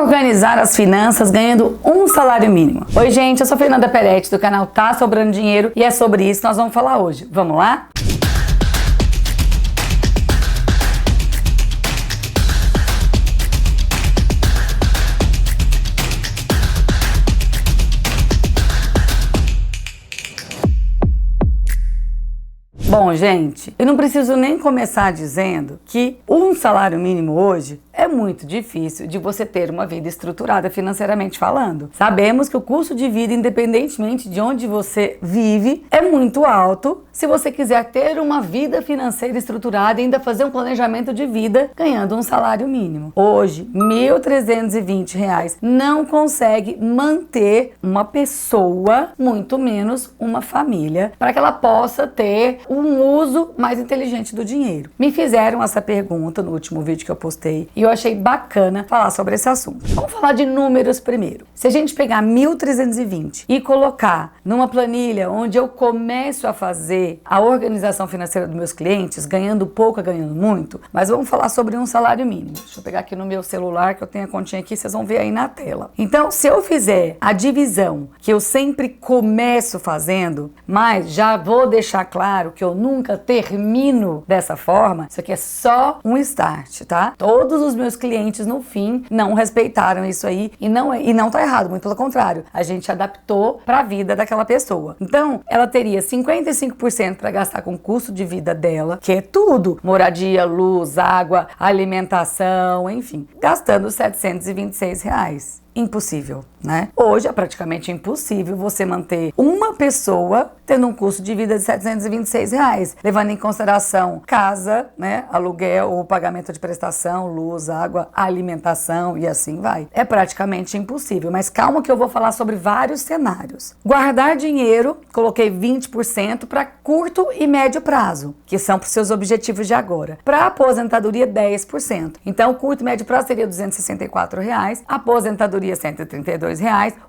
organizar as finanças ganhando um salário mínimo. Oi gente, eu sou Fernanda Peretti do canal Tá Sobrando Dinheiro e é sobre isso que nós vamos falar hoje. Vamos lá? Bom, gente, eu não preciso nem começar dizendo que um salário mínimo hoje é muito difícil de você ter uma vida estruturada financeiramente falando. Sabemos que o custo de vida, independentemente de onde você vive, é muito alto se você quiser ter uma vida financeira estruturada e ainda fazer um planejamento de vida ganhando um salário mínimo. Hoje, R$ 1.320 não consegue manter uma pessoa, muito menos uma família, para que ela possa ter um uso mais inteligente do dinheiro. Me fizeram essa pergunta no último vídeo que eu postei e eu achei bacana falar sobre esse assunto. Vamos falar de números primeiro. Se a gente pegar 1.320 e colocar numa planilha onde eu começo a fazer a organização financeira dos meus clientes, ganhando pouco, ganhando muito, mas vamos falar sobre um salário mínimo. Deixa eu pegar aqui no meu celular que eu tenho a continha aqui, vocês vão ver aí na tela. Então, se eu fizer a divisão que eu sempre começo fazendo, mas já vou deixar claro que eu nunca termino dessa forma, isso aqui é só um start, tá? Todos os meus clientes no fim não respeitaram isso aí e não tá errado, muito pelo contrário. A gente adaptou para a vida daquela pessoa. Então, ela teria 55% para gastar com o custo de vida dela, que é tudo, moradia, luz, água, alimentação, enfim, gastando R$ 726. Impossível, né? Hoje é praticamente impossível você manter uma pessoa tendo um custo de vida de R$ 726, levando em consideração casa, né, aluguel ou pagamento de prestação, luz, água, alimentação e assim vai. É praticamente impossível, mas calma que eu vou falar sobre vários cenários. Guardar dinheiro, coloquei 20% para curto e médio prazo, que são para os seus objetivos de agora. Para aposentadoria, 10%. Então, o curto e médio prazo seria R$ 264, aposentadoria R$ 132,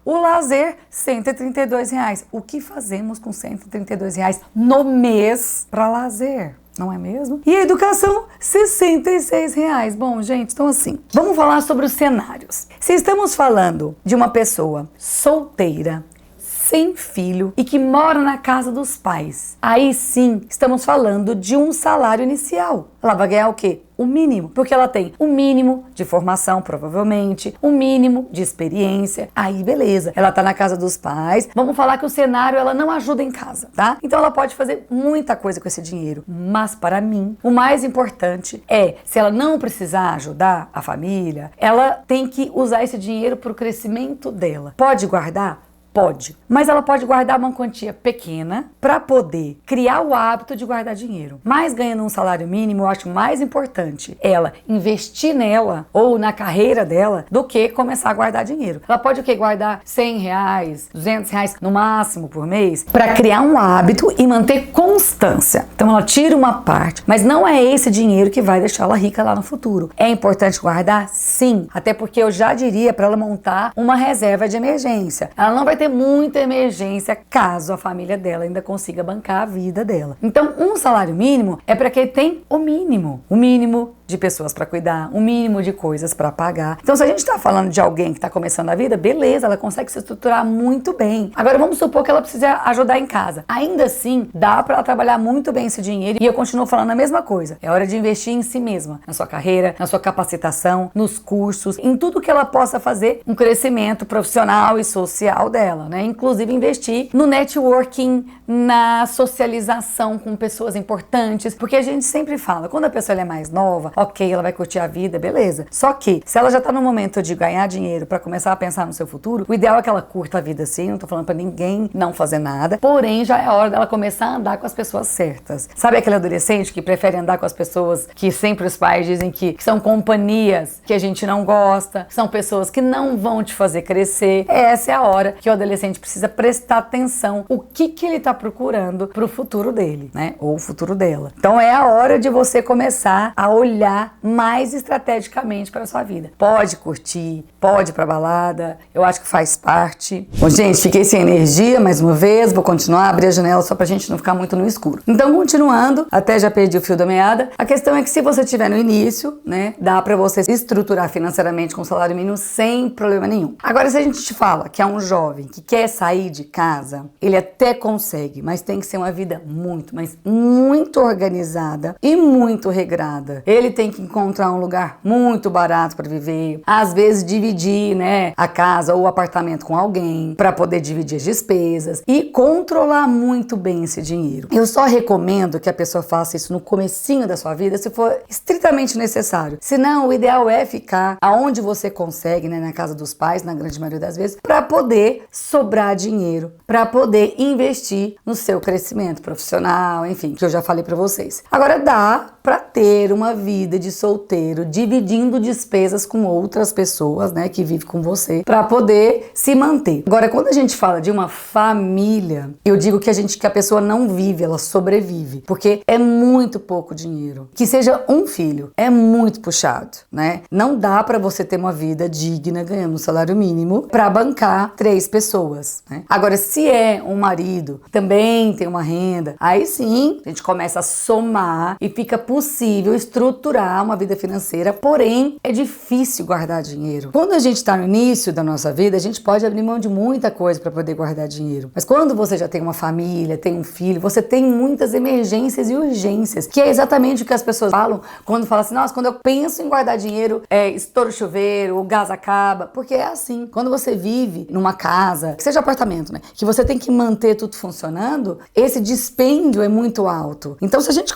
o lazer R$ 132. O que fazemos com R$ 132 no mês para lazer? Não é mesmo? E a educação, R$ 66. Bom, gente, então assim, vamos falar sobre os cenários. Se estamos falando de uma pessoa solteira, sem filho e que mora na casa dos pais, aí sim estamos falando de um salário inicial. Ela vai ganhar o quê? O mínimo, porque ela tem o mínimo de formação, provavelmente, o mínimo de experiência. Aí, beleza, ela tá na casa dos pais. Vamos falar que o cenário, ela não ajuda em casa, tá? Então, ela pode fazer muita coisa com esse dinheiro. Mas, para mim, o mais importante é, se ela não precisar ajudar a família, ela tem que usar esse dinheiro para o crescimento dela. Pode guardar? Pode, mas ela pode guardar uma quantia pequena para poder criar o hábito de guardar dinheiro. Mas ganhando um salário mínimo, eu acho mais importante ela investir nela ou na carreira dela do que começar a guardar dinheiro. Ela pode o quê? Guardar R$100, R$200 no máximo por mês para criar um hábito e manter constância. Então ela tira uma parte, mas não é esse dinheiro que vai deixar ela rica lá no futuro. É importante guardar? Sim, até porque eu já diria para ela montar uma reserva de emergência. Ela não vai ter muita emergência caso a família dela ainda consiga bancar a vida dela. Então, um salário mínimo é para quem tem o mínimo de pessoas para cuidar, o mínimo de coisas para pagar. Então, se a gente está falando de alguém que está começando a vida, beleza, ela consegue se estruturar muito bem. Agora, vamos supor que ela precisa ajudar em casa. Ainda assim, dá para ela trabalhar muito bem esse dinheiro e eu continuo falando a mesma coisa. É hora de investir em si mesma, na sua carreira, na sua capacitação, nos cursos, em tudo que ela possa fazer um crescimento profissional e social dela, né? Inclusive investir no networking, na socialização com pessoas importantes, porque a gente sempre fala, quando a pessoa é mais nova, ok, ela vai curtir a vida, beleza. Só que, se ela já tá no momento de ganhar dinheiro para começar a pensar no seu futuro, o ideal é que ela curta a vida assim, não tô falando pra ninguém não fazer nada, porém já é hora dela começar a andar com as pessoas certas. Sabe aquele adolescente que prefere andar com as pessoas que sempre os pais dizem que são companhias que a gente não gosta, são pessoas que não vão te fazer crescer? Essa é a hora que o adolescente precisa prestar atenção o que ele tá procurando pro futuro dele, né? Ou o futuro dela. Então é a hora de você começar a olhar mais estrategicamente para sua vida. Pode curtir, pode ir pra balada, eu acho que faz parte. Bom, gente, fiquei sem energia mais uma vez, vou continuar, abrir a janela só pra gente não ficar muito no escuro. Então, continuando, até já perdi o fio da meada, a questão é que se você estiver no início, né, dá pra você se estruturar financeiramente com o salário mínimo sem problema nenhum. Agora, se a gente te fala que é um jovem que quer sair de casa, ele até consegue, mas tem que ser uma vida muito, mas muito organizada e muito regrada. Ele tem que encontrar um lugar muito barato para viver, às vezes dividir, né, a casa ou o apartamento com alguém para poder dividir as despesas e controlar muito bem esse dinheiro. Eu só recomendo que a pessoa faça isso no comecinho da sua vida, se for estritamente necessário. Senão, o ideal é ficar aonde você consegue, né, na casa dos pais, na grande maioria das vezes, para poder sobrar dinheiro, para poder investir no seu crescimento profissional, enfim, que eu já falei para vocês. Agora dá para ter uma vida de solteiro, dividindo despesas com outras pessoas, né, que vivem com você, para poder se manter. Agora, quando a gente fala de uma família, eu digo que a pessoa não vive, ela sobrevive, porque é muito pouco dinheiro. Que seja um filho, é muito puxado, né? Não dá para você ter uma vida digna ganhando um salário mínimo para bancar 3 pessoas, né? Agora, se é um marido, também tem uma renda, aí sim, a gente começa a somar e fica possível estruturar uma vida financeira, porém, é difícil guardar dinheiro. Quando a gente está no início da nossa vida, a gente pode abrir mão de muita coisa para poder guardar dinheiro. Mas quando você já tem uma família, tem um filho, você tem muitas emergências e urgências, que é exatamente o que as pessoas falam quando falam assim, nossa, quando eu penso em guardar dinheiro, estoura o chuveiro, o gás acaba, porque é assim. Quando você vive numa casa, que seja apartamento, né, que você tem que manter tudo funcionando, esse dispêndio é muito alto. Então, se a gente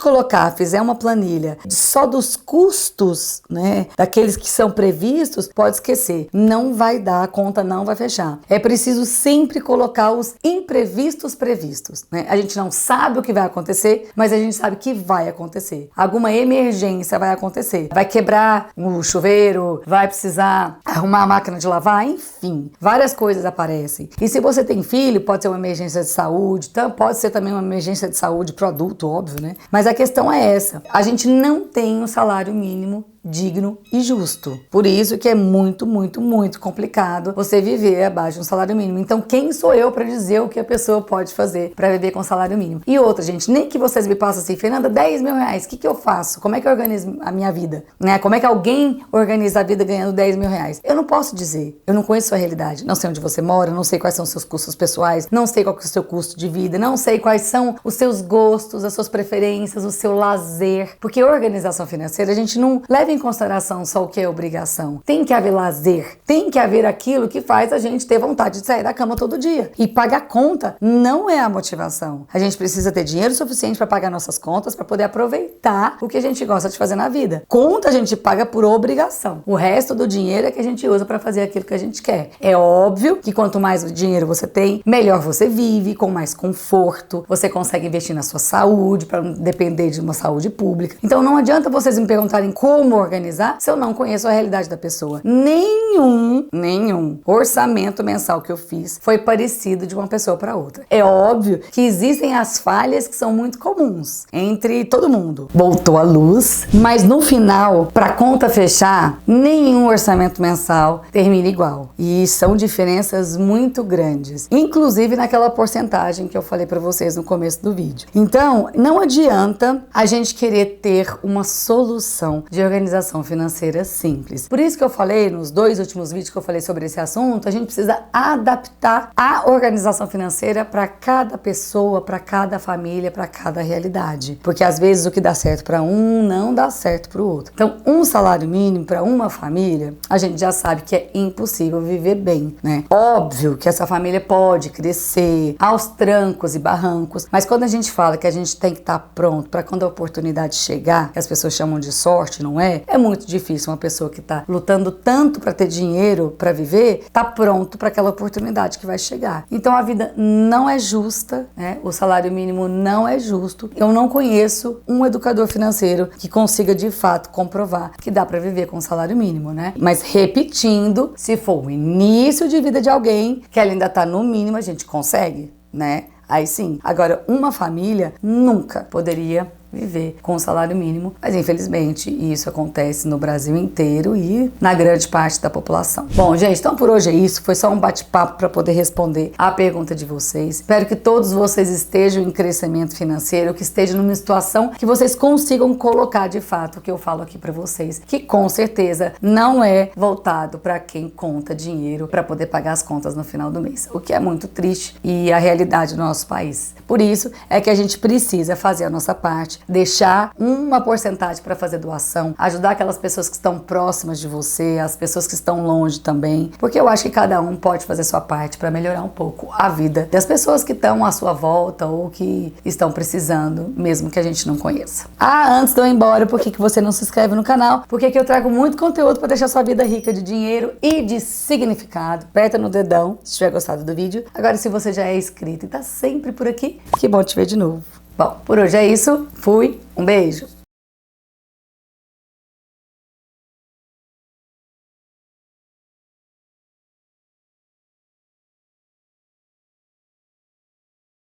fizer uma planilha só dos custos, né, daqueles que são previstos, pode esquecer, não vai dar, a conta não vai fechar. É preciso sempre colocar os imprevistos previstos, né? A gente não sabe o que vai acontecer, mas a gente sabe que vai acontecer. Alguma emergência vai acontecer. Vai quebrar o chuveiro, vai precisar arrumar a máquina de lavar, enfim, várias coisas aparecem. E se você tem filho, pode ser uma emergência de saúde, então pode ser também uma emergência de saúde, produto, óbvio, né? Mas a questão é essa, a gente não tem um salário mínimo digno e justo. Por isso que é muito, muito, muito complicado você viver abaixo de um salário mínimo. Então, quem sou eu para dizer o que a pessoa pode fazer para viver com salário mínimo? E outra, gente, nem que vocês me passem assim, Fernanda, 10 mil reais, o que eu faço? Como é que eu organizo a minha vida? Né? Como é que alguém organiza a vida ganhando 10 mil reais? Eu não posso dizer. Eu não conheço a sua realidade. Não sei onde você mora, não sei quais são os seus custos pessoais, não sei qual é o seu custo de vida, não sei quais são os seus gostos, as suas preferências, o seu lazer. Porque organização financeira, a gente não leva em consideração só o que é obrigação. Tem que haver lazer, tem que haver aquilo que faz a gente ter vontade de sair da cama todo dia. E pagar conta não é a motivação. A gente precisa ter dinheiro suficiente para pagar nossas contas, para poder aproveitar o que a gente gosta de fazer na vida. Conta a gente paga por obrigação. O resto do dinheiro é que a gente usa para fazer aquilo que a gente quer. É óbvio que quanto mais dinheiro você tem, melhor você vive, com mais conforto, você consegue investir na sua saúde, para não depender de uma saúde pública. Então não adianta vocês me perguntarem como organizar se eu não conheço a realidade da pessoa. Nenhum orçamento mensal que eu fiz foi parecido de uma pessoa para outra. É óbvio que existem as falhas que são muito comuns entre todo mundo. Voltou a luz, mas no final, para a conta fechar, nenhum orçamento mensal termina igual. E são diferenças muito grandes, inclusive naquela porcentagem que eu falei para vocês no começo do vídeo. Então, não adianta a gente querer ter uma solução de organização financeira simples. Por isso que eu falei nos 2 últimos vídeos que eu falei sobre esse assunto, a gente precisa adaptar a organização financeira para cada pessoa, para cada família, para cada realidade. Porque às vezes o que dá certo para um não dá certo para o outro. Então, um salário mínimo para uma família, a gente já sabe que é impossível viver bem, né? Óbvio que essa família pode crescer aos trancos e barrancos, mas quando a gente fala que a gente tem que estar pronto para quando a oportunidade chegar, que as pessoas chamam de sorte, não é? é muito difícil uma pessoa que está lutando tanto para ter dinheiro para viver, tá pronto para aquela oportunidade que vai chegar. Então a vida não é justa, né? O salário mínimo não é justo. Eu não conheço um educador financeiro que consiga de fato comprovar que dá para viver com o salário mínimo, né? Mas repetindo, se for o início de vida de alguém que ela ainda tá no mínimo, a gente consegue, né? Aí sim. Agora, uma família nunca poderia viver com o salário mínimo, mas infelizmente isso acontece no Brasil inteiro e na grande parte da população. Bom, gente, então por hoje é isso, foi só um bate-papo para poder responder a pergunta de vocês. Espero que todos vocês estejam em crescimento financeiro, que estejam numa situação que vocês consigam colocar de fato o que eu falo aqui para vocês, que com certeza não é voltado para quem conta dinheiro para poder pagar as contas no final do mês, o que é muito triste e a realidade do nosso país. Por isso é que a gente precisa fazer a nossa parte, deixar uma porcentagem para fazer doação, ajudar aquelas pessoas que estão próximas de você, as pessoas que estão longe também, porque eu acho que cada um pode fazer sua parte para melhorar um pouco a vida das pessoas que estão à sua volta ou que estão precisando, mesmo que a gente não conheça. Antes de eu ir embora, por que você não se inscreve no canal? Porque aqui eu trago muito conteúdo para deixar sua vida rica de dinheiro e de significado. Aperta no dedão se tiver gostado do vídeo. Agora, se você já é inscrito e tá sempre por aqui, que bom te ver de novo. Bom, por hoje é isso. Fui. Um beijo.